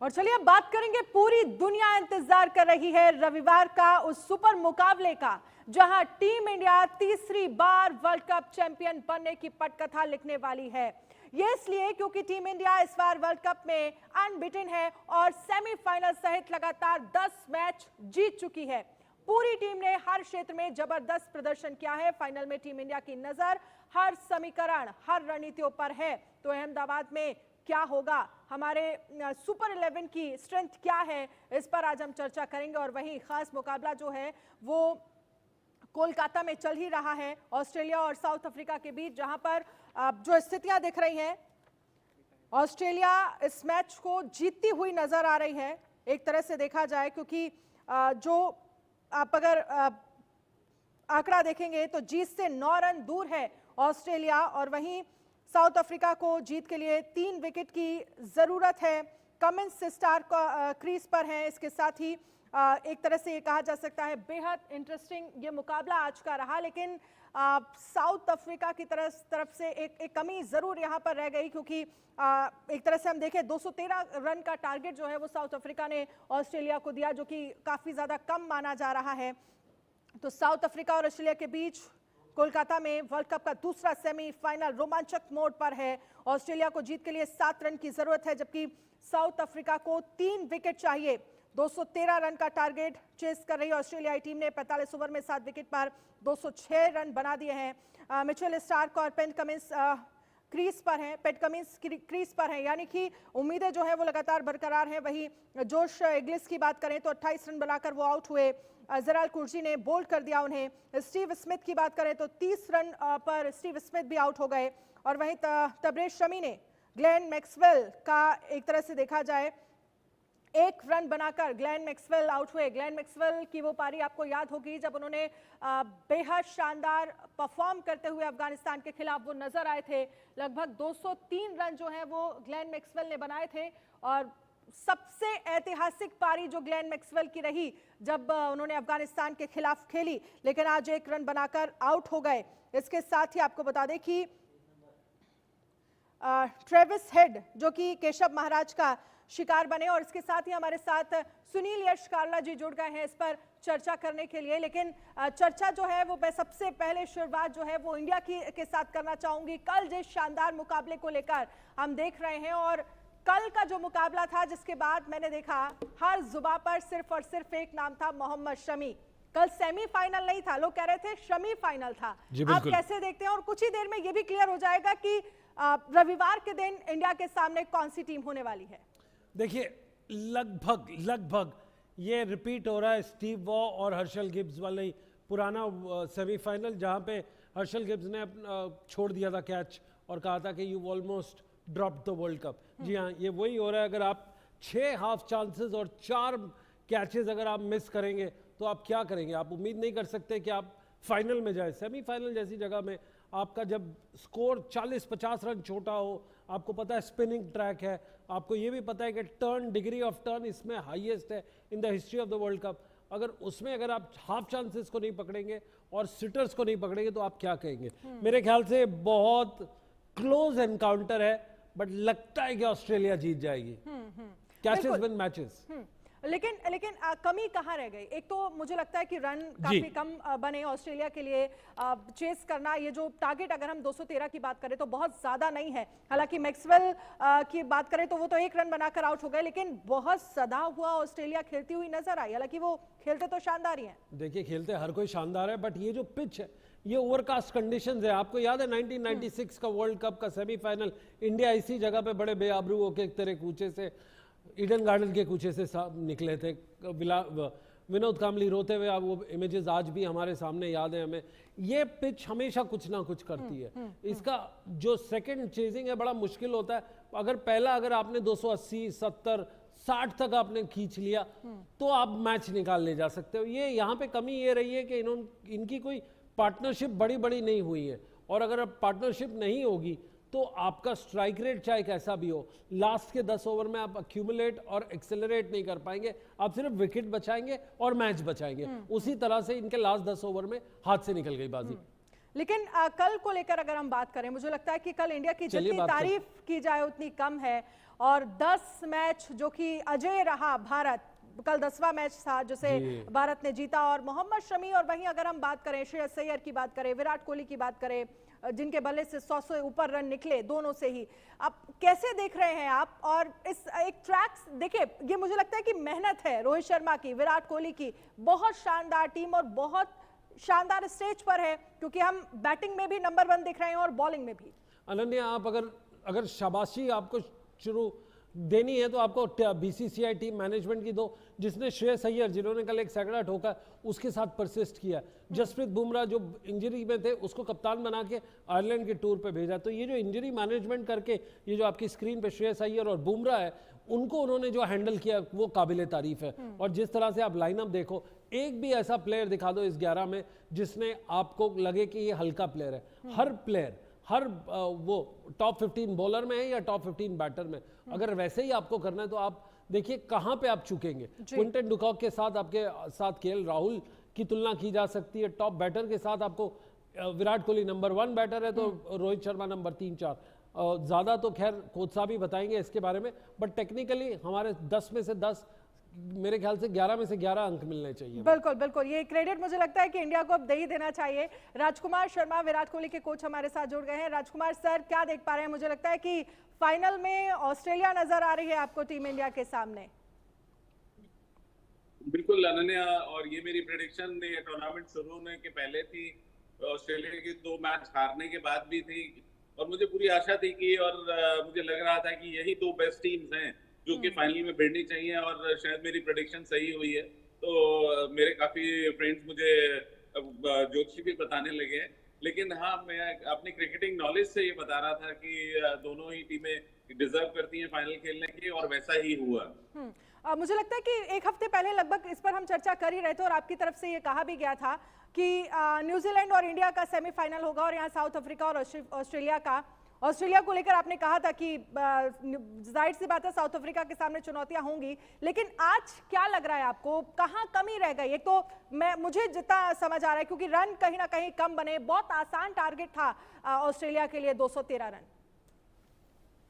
और चलिए अब बात करेंगे, पूरी दुनिया इंतजार कर रही है रविवार का उस सुपर मुकाबले का जहां टीम इंडिया तीसरी बार वर्ल्ड कप चैंपियन बनने की पटकथा लिखने वाली है। ये इसलिए क्योंकि टीम इंडिया इस बार वर्ल्ड कप में अनबीटन है और सेमीफाइनल सहित लगातार 10 मैच जीत चुकी है। पूरी टीम ने हर क्षेत्र में जबरदस्त प्रदर्शन किया है। फाइनल में टीम इंडिया की नजर हर समीकरण, हर रणनीतियों पर है। तो अहमदाबाद में क्या होगा, हमारे सुपर 11 की स्ट्रेंथ क्या है, इस पर आज हम चर्चा करेंगे। और वहीं खास मुकाबला जो है वो कोलकाता में चल ही रहा है, ऑस्ट्रेलिया और साउथ अफ्रीका के बीच, जहां पर जो स्थितियां दिख रही हैं, ऑस्ट्रेलिया इस मैच को जीतती हुई नजर आ रही है एक तरह से देखा जाए, क्योंकि जो आप अगर आंकड़ा देखेंगे तो जीत से 9 रन दूर है ऑस्ट्रेलिया। और वहीं साउथ अफ्रीका को जीत के लिए 3 विकेट की जरूरत है। कमिंस स्टार क्रीज पर हैं। इसके साथ ही एक तरह से ये कहा जा सकता है बेहद इंटरेस्टिंग ये मुकाबला आज का रहा। लेकिन साउथ अफ्रीका की तरफ से एक कमी जरूर यहाँ पर रह गई, क्योंकि एक तरह से हम देखें 213 रन का टारगेट जो है वो साउथ अफ्रीका ने ऑस्ट्रेलिया को दिया, जो कि काफी ज्यादा कम माना जा रहा है। तो साउथ अफ्रीका और ऑस्ट्रेलिया के बीच कोलकाता में वर्ल्ड कप का दूसरा सेमीफाइनल रोमांचक मोड पर है। ऑस्ट्रेलिया को जीत के लिए 7 रन की जरूरत है, जबकि साउथ अफ्रीका को 3 विकेट चाहिए। 213 रन का टारगेट चेस कर रही ऑस्ट्रेलियाई टीम ने 45 ओवर में 7 विकेट पर 206 रन बना दिए हैं। मिचेल स्टार्क और पेट कमिंस क्रीज पर हैं, यानी कि उम्मीदें जो है वो लगातार बरकरार हैं। वहीं जोश इग्लिस की बात करें तो 28 रन बनाकर वो आउट हुए। जराल कुर्जी ने बोल्ड कर दिया उन्हें। स्टीव स्मिथ की बात करें तो 30 रन पर स्टीव स्मिथ भी आउट हो गए। और वहीं तबरेज शमी ने ग्लेन मैक्सवेल का एक तरह से देखा जाए 1 रन बनाकर ग्लेन मैक्सवेल आउट हुए। ग्लेन मैक्सवेल की वो पारी आपको याद होगी जब उन्होंने बेहद शानदार परफॉर्म करते हुए अफगानिस्तान के खिलाफ वो नजर आए थे। लगभग 203 रन जो है वो ग्लेन मैक्सवेल ने बनाए थे। और सबसे ऐतिहासिक पारी जो ग्लेन मैक्सवेल की रही जब उन्होंने अफगानिस्तान के खिलाफ खेली, लेकिन आज 1 रन बनाकर आउट हो गए। इसके साथ ही आपको बता दें कि ट्रेविस हेड जो कि केशव महाराज का शिकार बने, और इसके साथ ही हमारे साथ सुनील यश कार्ला जी जुड़ गए हैं इस पर चर्चा करने के लिए। लेकिन चर्चा जो है वो मैं सबसे पहले शुरुआत जो है वो इंडिया के साथ करना चाहूंगी। कल जिस शानदार मुकाबले को लेकर हम देख रहे हैं, और कल का जो मुकाबला था जिसके बाद मैंने देखा हर जुबान पर सिर्फ और सिर्फ एक नाम था, मोहम्मद शमी। कल सेमीफाइनल नहीं था, लोग कह रहे थे शमी फाइनल था। आप कैसे देखते हैं? और कुछ ही देर में ये भी क्लियर हो जाएगा कि रविवार के दिन इंडिया के सामने कौन सी टीम होने वाली है। देखिए, लगभग ये रिपीट हो रहा है स्टीव वॉ और हर्षल गिब्स वाले पुराना सेमीफाइनल, जहां पे हर्षल गिब्स ने छोड़ दिया था कैच और कहा था कि you almost drop the world cup. जी हाँ, ये वही हो रहा है। अगर आप 6 हाफ चांसेस और 4 कैचेस अगर आप मिस करेंगे तो आप क्या करेंगे? आप उम्मीद नहीं कर सकते कि आप फाइनल में जाए। सेमीफाइनल जैसी जगह में आपका जब स्कोर 40-50 रन छोटा हो, आपको पता है स्पिनिंग ट्रैक है, आपको ये भी पता है कि टर्न, डिग्री ऑफ टर्न इसमें हाईएस्ट है in the history of the world cup. अगर उसमें अगर आप हाफ चांसेस को नहीं पकड़ेंगे और सिटर्स को नहीं पकड़ेंगे तो आप क्या कहेंगे? मेरे ख्याल से बहुत क्लोज एनकाउंटर है, बट लगता है कि ऑस्ट्रेलिया जीत जाएगी। Catches win matches. लेकिन कमी कहाँ रह गई? एक तो मुझे लगता है कि रन काफी कम बने ऑस्ट्रेलिया के लिए। चेस करना, ये जो टारगेट अगर हम 213 की बात करें तो बहुत ज्यादा नहीं है। हालांकि मैक्सवेल की बात करें तो वो तो 1 रन बनाकर आउट हो गए, लेकिन बहुत सदा हुआ ऑस्ट्रेलिया खेलती हुई नजर आई। हालांकि वो खेलते तो शानदार ही है। देखिए, खेलते हर कोई शानदार है, बट ये जो पिच है ये ओवरकास्ट कंडीशंस है। आपको याद है 1996 का वर्ल्ड कप का सेमीफाइनल, इंडिया इसी जगह पे बड़े बेआबरू होके एक तरह कूचे से, ईडन गार्डन के कूचे से निकले थे। विनोद कामली रोते हुए, अब वो इमेजेस आज भी हमारे सामने याद है हमें। ये पिच हमेशा कुछ ना कुछ करती है। इसका जो सेकंड चेजिंग है बड़ा मुश्किल होता है। अगर आपने 280, 70, 60 तक आपने खींच लिया तो आप मैच निकाल ले जा सकते हो। ये यहाँ पे कमी ये रही है कि इनकी कोई पार्टनरशिप बड़ी नहीं हुई है। और अगर अब पार्टनरशिप नहीं होगी तो आपका स्ट्राइक रेट चाहे कैसा भी हो, लास्ट के 10 ओवर में आप अक्यूमुलेट और एक्सेलरेट नहीं कर पाएंगे। आप सिर्फ विकेट बचाएंगे और मैच बचाएंगे। उसी तरह से इनके लास्ट 10 ओवर में हाथ से निकल गई बाजी। लेकिन कल को लेकर अगर हम बात करें, मुझे लगता है कि कल इंडिया की जितनी तारीफ की जाए उतनी कम है। और 10 मैच जो कि अजय रहा भारत, कल 10वां मैच था जिसे भारत ने जीता। और मोहम्मद शमी, और वहीं अगर हम बात करें श्रेयस अय्यर की बात करें, विराट कोहली की बात करें, जिनके बल्ले से 100 से ऊपर रन निकले दोनों से ही, आप कैसे देख रहे हैं आप? और इस एक ट्रैक्स देखिए, ये मुझे लगता है कि मेहनत है रोहित शर्मा की, विराट कोहली की, बहुत शानदार टीम और बहुत शानदार स्टेज पर है, क्योंकि हम बैटिंग में भी नंबर 1 दिख रहे हैं और बॉलिंग में भी। अनन्या, आप अगर शाबाशी आपको शुरू देनी है तो आपको बीसीसीआई टीम मैनेजमेंट की दो, जिसने श्रेयस अय्यर, जिन्होंने कल एक सैकड़ा ठोका, उसके साथ परसिस्ट किया। जसप्रीत बुमराह जो इंजरी में थे, उसको कप्तान बना के आयरलैंड के टूर पे भेजा। तो ये जो इंजरी मैनेजमेंट करके, ये जो आपकी स्क्रीन पे श्रेयस अय्यर और बुमराह है, उनको उन्होंने जो हैंडल किया वो काबिले तारीफ है। और जिस तरह से आप लाइनअप देखो, एक भी ऐसा प्लेयर दिखा दो इस 11 में जिसने आपको लगे कि ये हल्का प्लेयर है। हर प्लेयर, हर वो टॉप 15 बॉलर में है या टॉप 15 बैटर में। अगर वैसे ही आपको करना है तो आप देखिए कहां पे आप चुकेंगे। क्विंटन डुकॉक के साथ आपके साथ केएल राहुल की तुलना की जा सकती है। टॉप बैटर के साथ आपको विराट कोहली नंबर 1 बैटर है तो रोहित शर्मा नंबर 3-4। ज्यादा तो खैर कोच साहब ही बताएंगे इसके बारे में, बट टेक्निकली हमारे 10 में से 10, मेरे ख्याल से 11 में से 11 अंक मिलने चाहिए। बिल्कुल बिल्कुल, ये क्रेडिट मुझे लगता है कि इंडिया को अब दे ही देना चाहिए। राजकुमार शर्मा, विराट कोहली के कोच, हमारे साथ जुड़ गए हैं। राजकुमार सर, क्या देख पा रहे हैं? मुझे लगता है कि फाइनल में ऑस्ट्रेलिया नजर आ रही है आपको टीम इंडिया के सामने। बिल्कुल अनन्या, और ये मेरी प्रेडिक्शन ये टूर्नामेंट शुरू होने के पहले थी, ऑस्ट्रेलिया के 2 मैच हारने के बाद भी थी, और मुझे पूरी आशा थी कि, और मुझे लग रहा था कि यही 2 बेस्ट टीम्स हैं जो कि फाइनल में भिड़नी चाहिए, और शायद मेरी प्रेडिक्शन सही हुई है। तो मेरे काफी फ्रेंड्स मुझे ज्योतिषी भी बताने लगे हैं, लेकिन हाँ, मैं अपनी क्रिकेटिंग नॉलेज से ये बता रहा था कि दोनों ही टीमें डिजर्व करती हैं फाइनल खेलने की, और वैसा ही हुआ। मुझे लगता है कि एक हफ्ते पहले लगभग इस पर हम चर्चा कर ही रहे थे और आपकी तरफ से ये कहा भी गया था कि न्यूजीलैंड और इंडिया का सेमीफाइनल होगा और यहाँ साउथ अफ्रीका और ऑस्ट्रेलिया का। ऑस्ट्रेलिया को लेकर आपने कहा था कि जाहिर सी बात है साउथ अफ्रीका के सामने चुनौतियां होंगी, लेकिन आज क्या लग रहा है आपको, कहां कमी रह गई? एक तो मुझे जितना समझ आ रहा है, क्योंकि रन कहीं ना कहीं कम बने, बहुत आसान टारगेट था ऑस्ट्रेलिया के लिए 213 रन।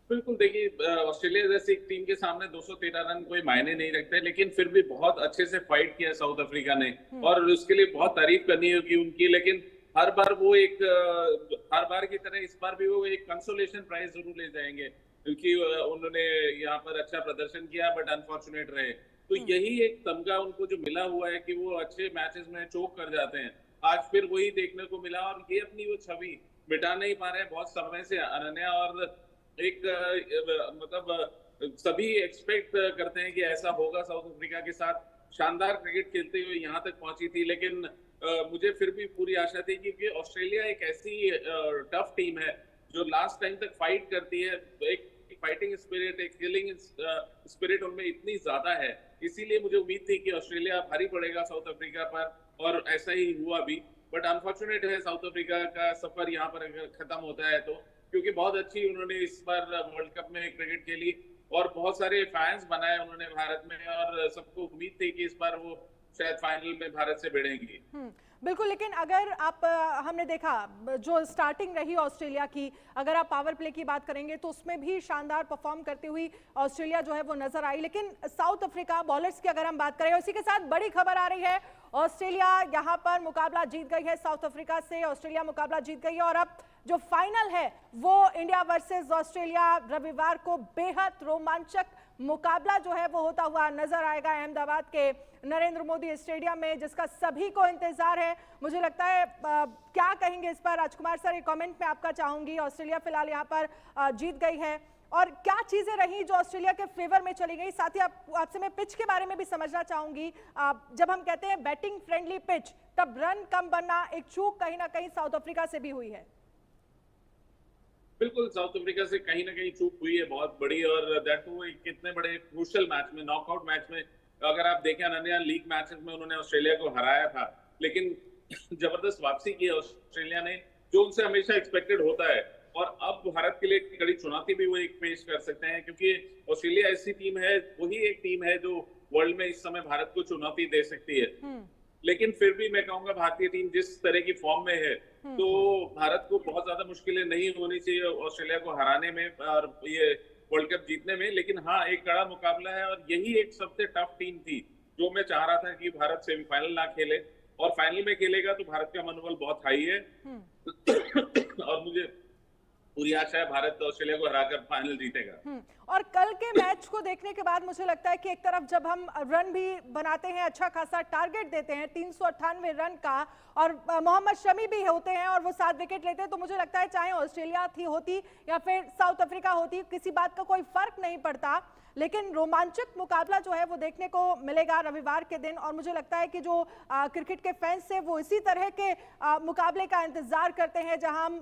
बिल्कुल, देखिए ऑस्ट्रेलिया जैसी एक टीम के सामने 213 रन कोई मायने नहीं रखते, लेकिन फिर भी बहुत अच्छे से फाइट किया साउथ अफ्रीका ने, और उसके लिए बहुत तारीफ करनी होगी उनकी। लेकिन हर बार वो हर बार की तरह इस बार भी वो एक कंसोलेशन प्राइज जरूर ले जाएंगे, क्योंकि उन्होंने यहाँ पर अच्छा प्रदर्शन किया बट अनफॉर्चुनेट रहे। तो यही एक तमगा उनको जो मिला हुआ है कि वो अच्छे मैचेस में चोक कर जाते हैं, आज फिर वही देखने को मिला, और ये अपनी वो छवि मिटा नहीं पा रहे हैं बहुत समय से अनन्या। और एक मतलब सभी एक्सपेक्ट करते हैं कि ऐसा होगा, साउथ अफ्रीका के साथ शानदार क्रिकेट खेलते हुए यहाँ तक पहुंची थी, लेकिन मुझे फिर भी पूरी आशा थी क्योंकि ऑस्ट्रेलिया एक ऐसी टफ टीम है जो लास्ट टाइम तक फाइट करती है। एक फाइटिंग स्पिरिट, एक किलिंग स्पिरिट उनमें इतनी ज्यादा है, इसीलिए मुझे उम्मीद थी कि ऑस्ट्रेलिया भारी पड़ेगा साउथ अफ्रीका पर, और ऐसा ही हुआ भी। बट अनफॉर्चुनेट है साउथ अफ्रीका का सफर यहाँ पर अगर खत्म होता है तो, क्योंकि बहुत अच्छी उन्होंने इस बार वर्ल्ड कप में क्रिकेट खेली और बहुत सारे फैंस बनाए उन्होंने भारत में, और सबको उम्मीद थी कि इस बार वो शायद फाइनल में भारत से भिड़ेंगी। बिल्कुल, लेकिन अगर आप हमने देखा जो स्टार्टिंग रही ऑस्ट्रेलिया की, अगर आप पावर प्ले की बात करेंगे तो उसमें भी शानदार परफॉर्म करती हुई ऑस्ट्रेलिया जो है वो नजर आई। लेकिन साउथ अफ्रीका बॉलर्स की अगर हम बात करें, इसी के साथ बड़ी खबर आ रही है, ऑस्ट्रेलिया यहाँ पर मुकाबला जीत गई है साउथ अफ्रीका से, ऑस्ट्रेलिया मुकाबला जीत गई है और अब जो फाइनल है वो इंडिया वर्सेस ऑस्ट्रेलिया, रविवार को बेहद रोमांचक मुकाबला जो है वो होता हुआ नजर आएगा अहमदाबाद के नरेंद्र मोदी स्टेडियम में, जिसका सभी को इंतजार है। मुझे लगता है क्या कहेंगे इस पर राजकुमार सर, एक कमेंट में आपका चाहूंगी। ऑस्ट्रेलिया फिलहाल यहाँ पर जीत गई है, और क्या चीजें रही जो ऑस्ट्रेलिया के फेवर में चली गई? साथ ही आपसे मैं पिच के बारे में भी समझना चाहूंगी। जब हम कहते हैं बैटिंग फ्रेंडली पिच, तब रन कम बनना, एक चूक कहीं ना कहीं साउथ अफ्रीका से भी हुई है। बिल्कुल, साउथ अफ्रीका से कहीं ना कहीं चूक हुई है बहुत बड़ी, और दैट टू कितने बड़े क्रूशियल मैच में, नॉकआउट मैच में। अगर आप देखें अनन्या, लीग मैचेस में उन्होंने ऑस्ट्रेलिया को हराया था, लेकिन जबरदस्त वापसी की है ऑस्ट्रेलिया ने, जो उनसे हमेशा एक्सपेक्टेड होता है। और अब भारत के लिए एक कड़ी चुनौती भी वो एक पेश कर सकते हैं, क्योंकि ऑस्ट्रेलिया ऐसी टीम है, वही एक टीम है जो वर्ल्ड में इस समय भारत को चुनौती दे सकती है। लेकिन फिर भी मैं कहूंगा भारतीय टीम जिस तरह की फॉर्म में है, तो भारत को बहुत ज्यादा मुश्किलें नहीं होनी चाहिए ऑस्ट्रेलिया को हराने में। और ये वर्ल्ड कप जीतने में। लेकिन हाँ, एक कड़ा मुकाबला है और यही एक सबसे टफ टीम थी जो मैं चाह रहा था कि भारत सेमीफाइनल ना खेले, और फाइनल में खेलेगा तो भारत का मनोबल बहुत हाई है। और मुझे पूरी आशा है भारत ऑस्ट्रेलिया को हराकर फाइनल जीतेगा। और कल के मैच को देखने के बाद मुझे लगता है कि एक तरफ जब हम रन भी बनाते हैं, अच्छा खासा टारगेट देते हैं 398 रन का, और मोहम्मद शमी भी होते हैं और वो 7 विकेट लेते हैं, तो मुझे लगता है चाहे ऑस्ट्रेलिया होती या फिर साउथ अफ्रीका होती, किसी बात का कोई फर्क नहीं पड़ता। लेकिन रोमांचक मुकाबला जो है वो देखने को मिलेगा रविवार के दिन, और मुझे लगता है कि जो क्रिकेट के फैंस हैं वो इसी तरह के मुकाबले का इंतजार करते हैं जहां हम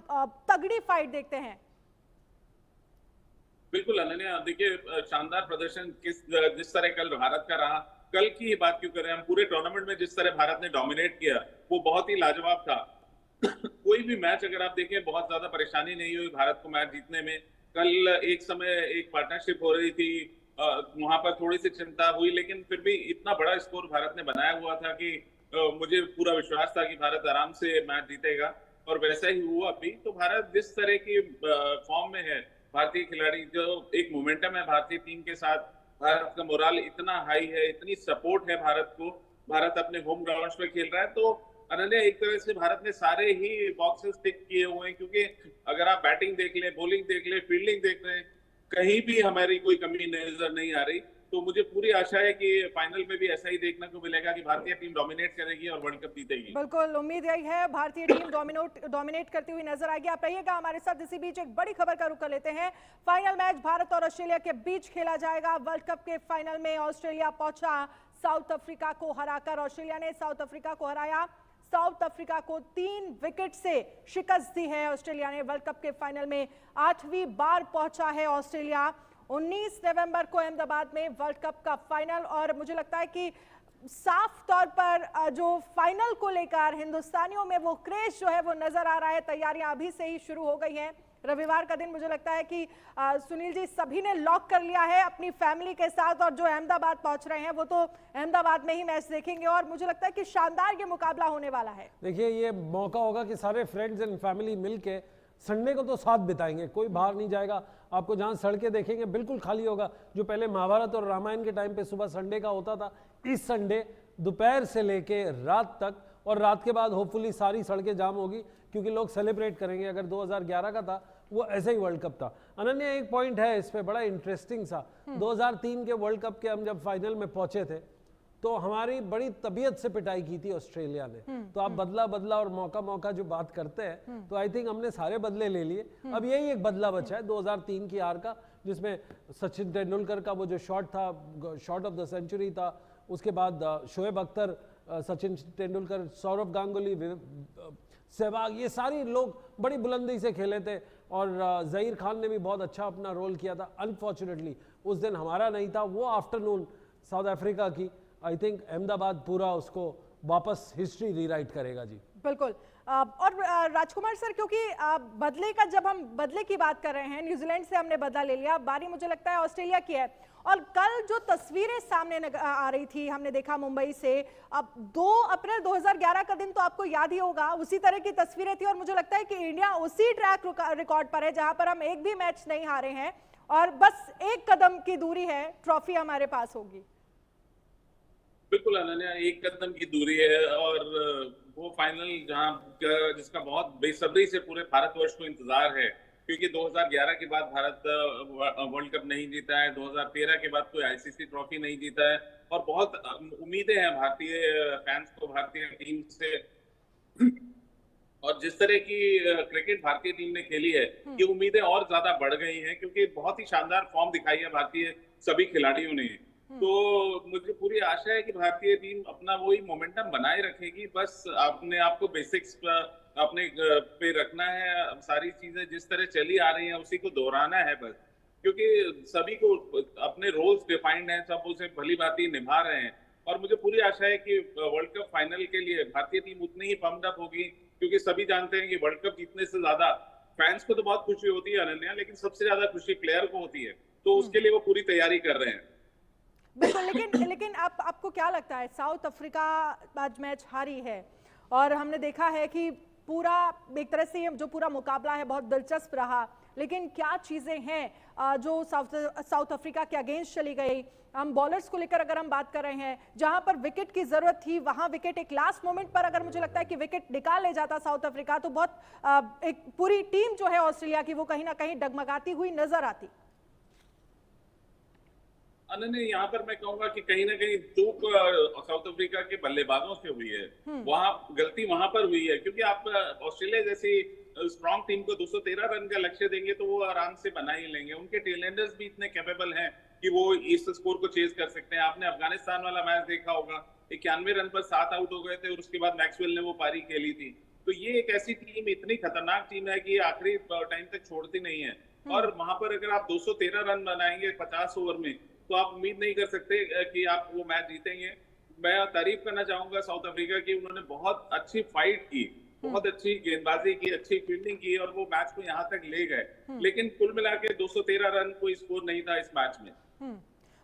तगड़ी फाइट देखते हैं। बिल्कुल अनन्या, देखिए शानदार प्रदर्शन जिस तरह कल भारत का रहा, कल की ही बात क्यों करें, हम पूरे टूर्नामेंट में जिस तरह भारत ने डोमिनेट किया वो बहुत ही लाजवाब था। कोई भी मैच अगर आप देखें, बहुत ज्यादा परेशानी नहीं हुई भारत को मैच जीतने में। कल एक समय एक पार्टनरशिप हो रही थी, वहां पर थोड़ी सी चिंता हुई, लेकिन फिर भी इतना बड़ा स्कोर भारत ने बनाया हुआ था कि मुझे पूरा विश्वास था कि भारत आराम से मैच जीतेगा, और वैसा ही हुआ भी। तो भारत जिस तरह की फॉर्म में है, भारतीय खिलाड़ी जो एक मोमेंटम है भारतीय टीम के साथ, भारत का मोराल इतना हाई है, इतनी सपोर्ट है भारत को, भारत अपने होम ग्राउंड्स पे खेल रहा है। तो अनन्या, एक तरह से भारत ने सारे ही बॉक्सेस टिक किए हुए हैं, क्योंकि अगर आप बैटिंग देख लें, बॉलिंग देख लें, फील्डिंग देख लें, कहीं भी हमारी कोई कमी नजर नहीं आ रही। तो मुझे पूरी आशा है कि फाइनल में भी ऐसा ही देखने को मिलेगा कि भारतीय टीम डोमिनेट करेगी और वर्ल्ड कप जीतेगी। बिल्कुल, उम्मीद यही है, भारतीय टीम डोमिनेट करती हुई नजर आएगी। आप रहिएगा हमारे साथ। इसी बीच एक बड़ी खबर का रुख कर लेते हैं। फाइनल मैच भारत और ऑस्ट्रेलिया के बीच खेला जाएगा। वर्ल्ड कप के फाइनल में ऑस्ट्रेलिया पहुंचा साउथ अफ्रीका को हराकर। ऑस्ट्रेलिया ने साउथ अफ्रीका को हराया, साउथ अफ्रीका को 3 विकेट से शिकस्त दी है ऑस्ट्रेलिया ने। वर्ल्ड कप के फाइनल में 8वीं बार पहुंचा है ऑस्ट्रेलिया। 19 नवंबर को अहमदाबाद में वर्ल्ड कप का फाइनल, और मुझे लगता है कि साफ तौर पर जो फाइनल को लेकर हिंदुस्तानियों में वो क्रेज जो है वो नजर आ रहा है। तैयारियां अभी से ही शुरू हो गई हैं। रविवार का दिन मुझे लगता है कि सुनील जी सभी ने लॉक कर लिया है अपनी फैमिली के साथ, और जो अहमदाबाद पहुंच रहे हैं वो तो अहमदाबाद में ही मैच देखेंगे, और मुझे लगता है कि शानदार ये मुकाबला होने वाला है। देखिए, ये मौका होगा कि सारे फ्रेंड्स एंड फैमिली मिलके संडे को तो साथ बिताएंगे, कोई बाहर नहीं जाएगा। आपको जहां सड़कें देखेंगे बिल्कुल खाली होगा। जो पहले महाभारत और रामायण के टाइम पे सुबह संडे का होता था, इस संडे दोपहर से लेके रात तक, और रात के बाद होपफुली सारी सड़कें जाम होगी, क्योंकि लोग सेलिब्रेट करेंगे। अगर 2011 का था वो ऐसे ही वर्ल्ड कप था। अनन्या, एक पॉइंट है इस पे बड़ा इंटरेस्टिंग सा। 2003 के वर्ल्ड कप के हम जब फाइनल में पहुंचे थे तो हमारी बड़ी तबीयत से पिटाई की थी ऑस्ट्रेलिया ने। तो आप बदला बदला और मौका मौका जो बात करते हैं, तो आई थिंक हमने सारे बदले ले लिए। अब यही एक बदला बचा है 2003 की हार का, जिसमें सचिन तेंदुलकर का वो जो शॉट था, शॉट ऑफ द सेंचुरी था। उसके बाद शोएब अख्तर, सचिन तेंदुलकर, सौरव गांगुली, सहवाग, ये सारे लोग बड़ी बुलंदी से खेले थे, और जहीर खान ने भी बहुत अच्छा अपना रोल किया था। अनफॉर्चुनेटली उस दिन हमारा नहीं था। वो आफ्टरनून साउथ अफ्रीका की, आई थिंक अहमदाबाद पूरा उसको वापस हिस्ट्री रीराइट करेगा जी। बिल्कुल। और राजकुमार सर, क्योंकि बदले का, जब हम बदले की बात कर रहे हैं, न्यूजीलैंड से हमने बदला ले लिया, बारी मुझे लगता है ऑस्ट्रेलिया की है। और कल जो तस्वीरें सामने आ रही थी, हमने देखा मुंबई से, अब 2 अप्रैल 2011 का दिन तो आपको याद ही होगा, उसी तरह की तस्वीरें थी। और मुझे लगता है कि इंडिया उसी ट्रैक रिकॉर्ड पर है जहां पर हम एक भी मैच नहीं हारे हैं, और बस एक कदम की दूरी है, ट्रॉफी हमारे पास होगी। बिल्कुल अनन्या, एक कदम की दूरी है, और वो फाइनल जहां जिसका बहुत बेसब्री से पूरे भारतवर्ष को इंतजार है, क्योंकि 2011 के बाद भारत वर्ल्ड कप नहीं जीता है, 2013 के बाद कोई आईसीसी ट्रॉफी नहीं जीता है, और बहुत उम्मीदें हैं भारतीय फैंस को भारतीय टीम से। और जिस तरह की क्रिकेट भारतीय टीम ने खेली है, ये उम्मीदें और ज्यादा बढ़ गई हैं, क्योंकि बहुत ही शानदार फॉर्म दिखाई है भारतीय सभी खिलाड़ियों ने। तो मुझे पूरी आशा है कि भारतीय टीम अपना वही मोमेंटम बनाए रखेगी। बस अपने आप को बेसिक्स अपने पे रखना है, सारी चीजें जिस तरह चली आ रही हैं उसी को दोहराना है बस, क्योंकि सभी को अपने रोल्स डिफाइंड हैं, सब उसे भली भांति निभा रहे हैं। और मुझे पूरी आशा है कि वर्ल्ड कप फाइनल के लिए भारतीय टीम उतनी ही पम्प्ड अप होगी, क्योंकि सभी जानते हैं कि वर्ल्ड कप जीतने से ज्यादा फैंस को तो बहुत खुशी होती है अनन्या, लेकिन सबसे ज्यादा खुशी प्लेयर को होती है। तो उसके लिए वो पूरी तैयारी कर रहे हैं। बिल्कुल। लेकिन आपको क्या लगता है, साउथ अफ्रीका आज मैच हारी है, और हमने देखा है कि पूरा एक तरह से जो पूरा मुकाबला है बहुत दिलचस्प रहा। लेकिन क्या चीजें हैं जो साउथ अफ्रीका के अगेंस्ट चली गई। हम बॉलर्स को लेकर अगर हम बात कर रहे हैं, जहां पर विकेट की जरूरत थी वहां विकेट एक लास्ट मोमेंट पर अगर मुझे लगता है कि विकेट निकाल ले जाता साउथ अफ्रीका तो बहुत एक पूरी टीम जो है ऑस्ट्रेलिया की वो कहीं ना कहीं डगमगाती हुई नजर आती। अनन्या, यहाँ पर मैं कहूंगा कि कहीं ना कहीं चूक साउथ अफ्रीका के बल्लेबाजों से हुई है। वहां गलती वहां पर हुई है, क्योंकि आप ऑस्ट्रेलिया जैसी स्ट्रॉन्ग टीम को 213 रन का लक्ष्य देंगे तो वो आराम से बना ही लेंगे। उनके टेलेंडर्स भी इतने कैपेबल हैं कि वो इस स्कोर को चेज कर सकते हैं। आपने अफगानिस्तान वाला मैच देखा होगा, 91 रन पर 7 आउट हो गए थे और उसके बाद मैक्सवेल ने वो पारी खेली थी। तो ये एक ऐसी टीम, इतनी खतरनाक टीम है कि आखिरी टाइम तक छोड़ती नहीं है। और वहां पर अगर आप 213 रन बनाएंगे 50 ओवर में तो आप उम्मीद नहीं कर सकते कि आप वो मैच जीतेंगे। मैं तारीफ करना चाहूंगा साउथ अफ्रीका की, उन्होंने बहुत अच्छी फाइट की, बहुत अच्छी गेंदबाजी की, अच्छी फील्डिंग की और वो मैच को यहाँ तक ले गए। लेकिन कुल मिला के 213 रन कोई स्कोर नहीं था इस मैच में।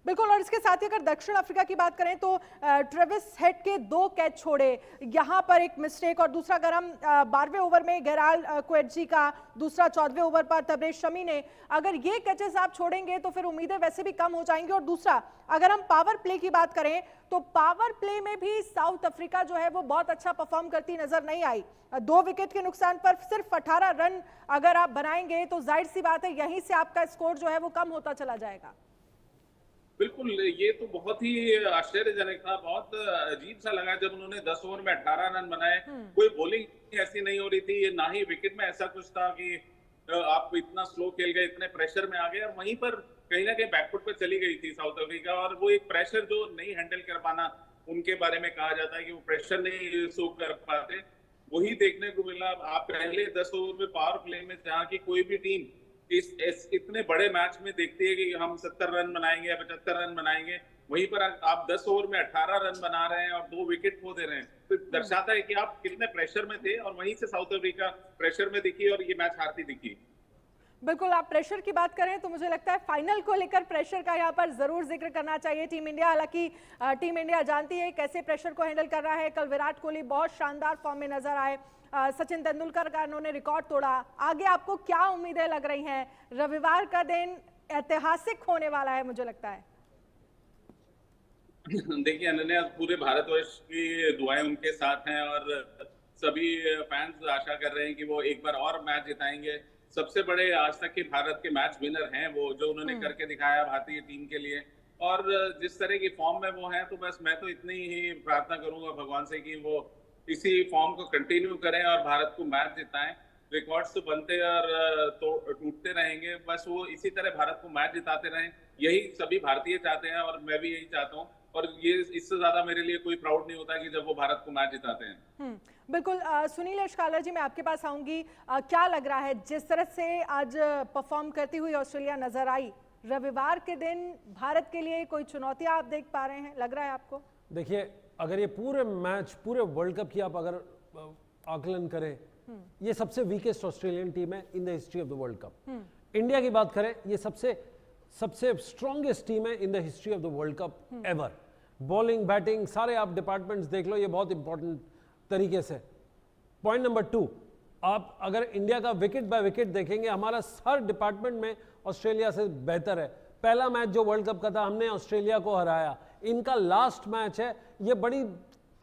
बिल्कुल। और इसके साथ ही अगर दक्षिण अफ्रीका की बात करें तो ट्रेविस हेड के 2 कैच छोड़े, यहां पर एक मिस्टेक। और दूसरा अगर हम 12वें ओवर में गेराल्ड क्वेटजी का, दूसरा 14वें ओवर पर तबरेज शमी ने, अगर ये कैचेस आप छोड़ेंगे तो फिर उम्मीदें वैसे भी कम हो जाएंगी। और दूसरा अगर हम पावर प्ले की बात करें तो पावर प्ले में भी साउथ अफ्रीका जो है वो बहुत अच्छा परफॉर्म करती नजर नहीं आई। 2 विकेट के नुकसान पर सिर्फ 18 रन अगर आप बनाएंगे तो जाहिर सी बात है यहीं से आपका स्कोर जो है वो कम होता चला जाएगा। बिल्कुल, ये तो बहुत ही आश्चर्यजनक था। बहुत अजीब सा लगा जब उन्होंने 10 ओवर में 18 रन बनाए। कोई बॉलिंग ऐसी नहीं हो रही थी, ना ही विकेट में ऐसा कुछ था कि आप इतना स्लो खेल गए, इतने प्रेशर में आ गए। और वहीं पर कहीं ना कहीं बैकफुट पर चली गई थी साउथ अफ्रीका। और वो एक प्रेशर जो नहीं हैंडल कर पाना, उनके बारे में कहा जाता है कि वो प्रेशर नहीं सोक कर पाते, वही देखने को मिला। आप पहले 10 ओवर में पावर प्ले में, जहाँ की कोई भी टीम इस इतने बड़े मैच में देखती है कि हम 70 रन बनाएंगे या 75 रन बनाएंगे, वहीं पर आप 10 ओवर में 18 रन बना रहे हैं और 2 विकेट खो दे रहे हैं, तो दर्शाता है कि आप कितने प्रेशर में थे। और वहीं से साउथ अफ्रीका प्रेशर में दिखी और ये मैच हारती दिखी। बिल्कुल। आप प्रेशर की बात करें तो मुझे लगता है फाइनल को लेकर प्रेशर का यहाँ पर जरूर जिक्र करना चाहिए टीम इंडिया। हालांकि टीम इंडिया जानती है कैसे प्रेशर को हैंडल कर रहा है। कल विराट कोहली बहुत शानदार फॉर्म में नजर आए, सचिन तेंदुलकर का उन्होंने रिकॉर्ड तोड़ा। आगे आपको क्या उम्मीदें लग रही हैं? रविवार का दिन ऐतिहासिक होने वाला है मुझे लगता है। देखिए अनन्या, पूरे भारतवर्ष की दुआएं उनके साथ हैं और सभी फैंस आशा कर रहे हैं कि वो एक बार और मैच जिताएंगे। सबसे बड़े आज तक के भारत के मैच विनर हैं वो, जो उन्होंने करके दिखाया भारतीय टीम के लिए। और जिस तरह की फॉर्म में वो हैं, तो बस मैं तो इतनी ही प्रार्थना करूंगा भगवान से कि वो इसी फॉर्म को कंटिन्यू करें और भारत को मैच जिताएं। रिकॉर्ड्स तो बनते और तो टूटते रहेंगे, बस वो इसी तरह भारत को मैच जिताते रहें, यही सभी भारतीय चाहते हैं और मैं भी यही चाहता हूँ। और ये इससे ज्यादा मेरे लिए कोई प्राउड नहीं होता कि जब वो भारत को मैच जिताते हैं। बिल्कुल। सुनील एशकाला जी, मैं आपके पास आऊंगी। क्या लग रहा है जिस तरह से आज परफॉर्म करती हुई ऑस्ट्रेलिया नजर आई, रविवार के दिन भारत के लिए कोई चुनौतियां आप देख पा रहे हैं, लग रहा है आपको? देखिए, अगर ये पूरे मैच, पूरे वर्ल्ड कप की आप अगर आकलन करें, ये सबसे वीकेस्ट ऑस्ट्रेलियन टीम है in the history of the world cup. India की बात करें, ये सबसे स्ट्रॉन्गेस्ट टीम है in the history of the world cup ever. Bowling, batting, सारे आप डिपार्टमेंट्स देख लो, ये बहुत इंपॉर्टेंट तरीके से। पॉइंट नंबर 2, आप अगर इंडिया का विकेट बाय विकेट देखेंगे, हमारा हर डिपार्टमेंट में ऑस्ट्रेलिया से बेहतर है। पहला मैच जो वर्ल्ड कप का था, हमने ऑस्ट्रेलिया को हराया। इनका लास्ट मैच है, ये बड़ी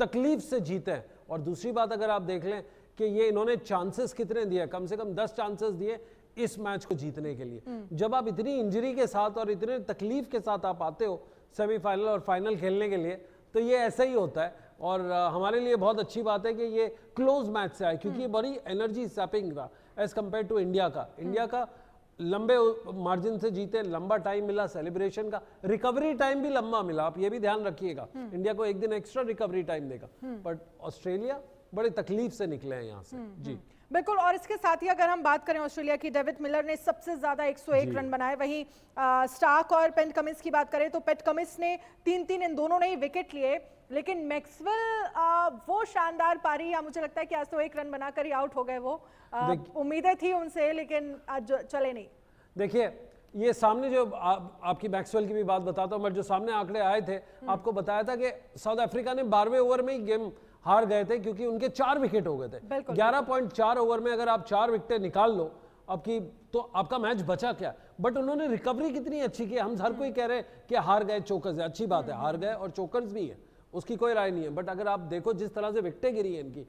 तकलीफ से जीते हैं। और दूसरी बात अगर आप देख लें कि ये इन्होंने चांसेस कितने दिए, कम से कम 10 चांसेस दिए इस मैच को जीतने के लिए। जब आप इतनी इंजरी के साथ और इतने तकलीफ के साथ आप आते हो सेमीफाइनल और फाइनल खेलने के लिए, तो ये ऐसा ही होता है। और हमारे लिए बहुत अच्छी बात है कि ये क्लोज मैच से आए, क्योंकि ये बड़ी एनर्जी सैपिंग था एज कंपेयर टू इंडिया का। इंडिया का लंबे मार्जिन से जीते, लंबा टाइम मिला सेलिब्रेशन का, रिकवरी टाइम भी लंबा मिला, आप ये भी ध्यान रखिएगा। इंडिया को एक दिन एक्स्ट्रा रिकवरी टाइम देगा, बट ऑस्ट्रेलिया बड़ी तकलीफ से निकले हैं यहाँ से। जी बिल्कुल। और इसके साथ ही अगर हम बात करें ऑस्ट्रेलिया की, डेविड मिलर ने सबसे ज्यादा 101 रन बनाए। वहीं स्टार्क और पेट कमिंस की बात करें तो पेट कमिंस ने 3-3 इन दोनों ने ही विकेट लिए, लेकिन मैक्सवेल वो शानदार पारी, या मुझे लगता है कि आज तो 1 रन बनाकर ही आउट हो गए वो। उम्मीदें थी उनसे लेकिन आज चले नहीं। देखिए, ये सामने जो आपकी मैक्सवेल की भी बात बताता हूं, मैं जो सामने आंकड़े आए थे आपको बताया था कि साउथ अफ्रीका ने 12वें ओवर में ही गेम हार गए थे, क्योंकि उनके 4 विकेट हो गए थे। 11.4 ओवर में अगर आप 4 विकेटें निकाल लो आपकी, तो आपका मैच बचा क्या? बट उन्होंने रिकवरी कितनी अच्छी की। हम हर कोई कह रहे हैं कि हार गए, चोकर्स है, अच्छी बात है, हार गए और चोकर्स भी है, उसकी कोई राय नहीं है। बट अगर आप देखो जिस तरह से विकेटें गिरी है इनकी,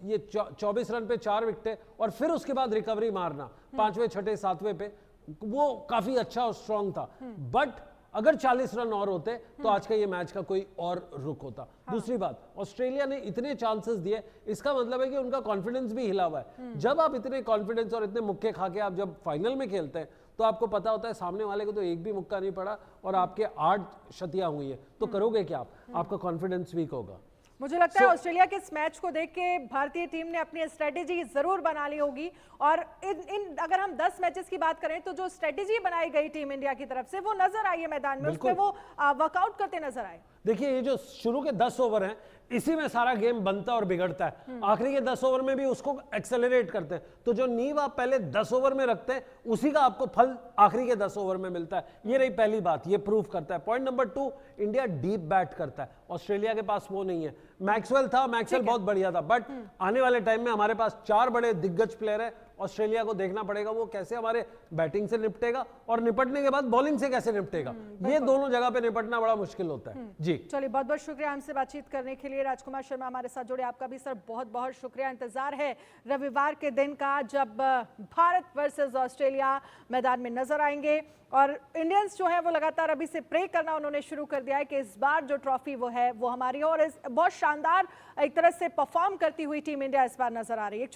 ये 24 रन पे 4 विकेटें और फिर उसके बाद रिकवरी मारना 5वें 6ठे 7वें पे, वो काफी अच्छा और स्ट्रांग था। बट अगर 40 रन और होते तो आज का ये मैच का कोई और रुख होता। दूसरी बात, ऑस्ट्रेलिया ने इतने चांसेस दिए, इसका मतलब है कि उनका कॉन्फिडेंस भी हिला हुआ है। जब आप इतने कॉन्फिडेंस और इतने मुक्के खा के आप जब फाइनल में खेलते हैं तो आपको पता होता है सामने वाले को तो एक भी मुक्का नहीं पड़ा और आपके 8 क्षतियां हुई है, तो करोगे क्या आप? आपका कॉन्फिडेंस वीक होगा। मुझे लगता है ऑस्ट्रेलिया के इस मैच को देख के भारतीय टीम ने अपनी स्ट्रेटेजी जरूर बना ली होगी और इन अगर हम 10 मैचेस की बात करें तो जो स्ट्रेटेजी बनाई गई टीम इंडिया की तरफ से वो नजर आई है मैदान में, उसमें वो वर्कआउट करते नजर आए। देखिए ये जो शुरू के 10 ओवर हैं इसी में सारा गेम बनता और बिगड़ता है। आखिरी के 10 ओवर में भी उसको एक्सेलरेट करते हैं, तो जो नींव आप पहले 10 ओवर में रखते हैं उसी का आपको फल आखिरी के 10 ओवर में मिलता है। ये रही पहली बात, ये प्रूव करता है। Point number 2, India deep bat करता है, ऑस्ट्रेलिया के पास वो नहीं है। मैक्सवेल था, मैक्सवेल बहुत बढ़िया था, बट आने वाले टाइम में हमारे पास 4 बड़े दिग्गज प्लेयर है। ऑस्ट्रेलिया को देखना पड़ेगा वो कैसे हमारे बैटिंग से निपटेगा और निपटने के बाद बॉलिंग से कैसे निपटेगा। ये दोनों जगह पे निपटना बड़ा मुश्किल होता है। जी चलिए, बहुत बहुत शुक्रिया हमसे बातचीत करने के लिए। राजकुमार शर्मा हमारे साथ जुड़े, आपका भी सर बहुत बहुत शुक्रिया। इंतजार है रविवार के दिन का जब भारत वर्सेस ऑस्ट्रेलिया मैदान में नजर आएंगे और इंडियंस जो है वो लगातार अभी से प्रे करना उन्होंने शुरू कर दिया है कि इस बार जो ट्रॉफी वो है वो हमारी है और इस बहुत शानदार एक तरह से परफॉर्म करती हुई टीम इंडिया इस बार नजर आ रही है।